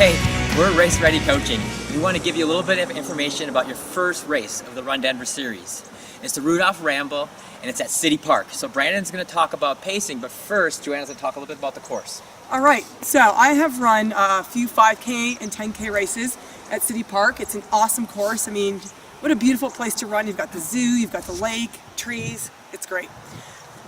Hey, we're Race Ready Coaching. We want to give you a little bit of information about your first race of the Run Denver series. It's the Rudolf Ramble, and it's at City Park. So Brandon's going to talk about pacing, but first, Joanna's going to talk a little bit about the course. All right, so I have run a few 5K and 10K races at City Park. It's an awesome course. I mean, what a beautiful place to run. You've got the zoo, you've got the lake, trees. It's great.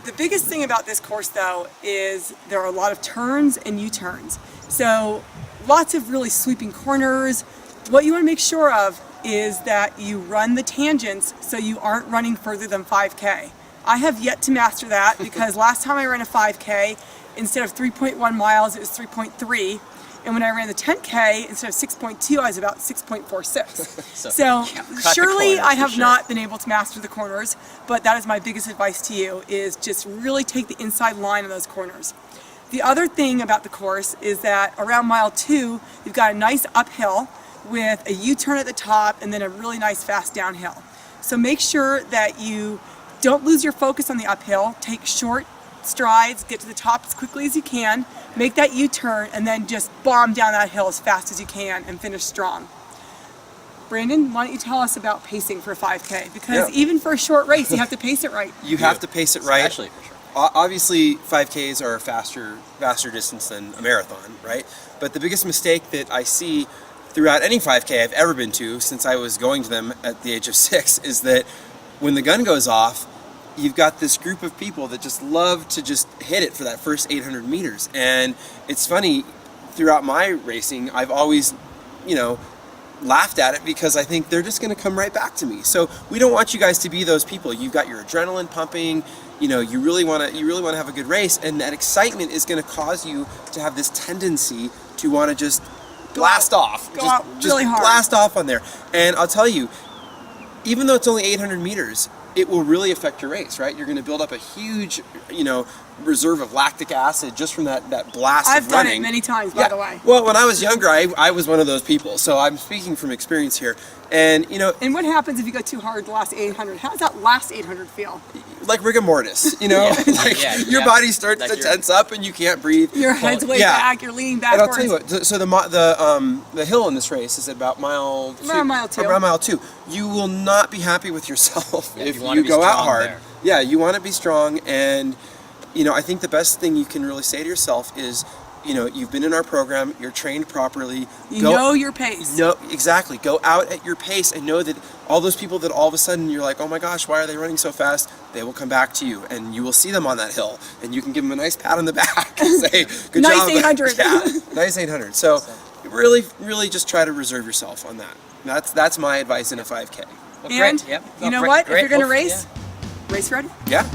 The biggest thing about this course, though, is there are a lot of turns and U-turns. So lots of really sweeping corners. What you want to make sure of is that you run the tangents so you aren't running further than 5K. I have yet to master that because last time I ran a 5K, instead of 3.1 miles, it was 3.3. And when I ran the 10K, instead of 6.2, I was about 6.46. So surely I have not been able to master the corners, but that is my biggest advice to you, is just really take the inside line of those corners. The other thing about the course is that around mile 2, you've got a nice uphill with a U-turn at the top and then a really nice fast downhill. So make sure that you don't lose your focus on the uphill. Take short strides, get to the top as quickly as you can, make that U-turn, and then just bomb down that hill as fast as you can and finish strong. Brandon, why don't you tell us about pacing for 5K? Because even for a short race, you have to pace it right. You have to pace it right. Especially for sure. Obviously, 5Ks are a faster distance than a marathon, right? But the biggest mistake that I see throughout any 5K I've ever been to, since I was going to them at the age of 6, is that when the gun goes off, you've got this group of people that just love to just hit it for that first 800 meters. And it's funny, throughout my racing, I've always, laughed at it because I think they're just going to come right back to me. So we don't want you guys to be those people. You've got your adrenaline pumping, you really want to have a good race, and that excitement is going to cause you to have this tendency to want to just blast off. Go out really hard. Blast off on there. And I'll tell you, even though it's only 800 meters, it will really affect your race, right? You're going to build up a huge, reserve of lactic acid just from that blast I've of running. done it many times, by the way. Well, when I was younger, I was one of those people, so I'm speaking from experience here. And, And what happens if you go too hard the last 800? How does that last 800 feel? like rigor mortis, your body starts to tense up and you can't breathe. Your head's way back, you're leaning backwards. And I'll tell you what, so the hill in this race is at about around mile 2. Around mile 2. You will not be happy with yourself if you go out hard. There. Yeah, you want to be strong, and I think the best thing you can really say to yourself is, you've been in our program, you're trained properly. You know your pace. No, exactly. Go out at your pace and know that all those people that all of a sudden you're like, oh my gosh, why are they running so fast? They will come back to you, and you will see them on that hill, and you can give them a nice pat on the back and say, good nice job. 800. Yeah, nice 800. So really, really just try to reserve yourself on that. That's my advice in a 5K. Well, And great. Yep. you know what? Great. If you're going to race, race ready. Yeah.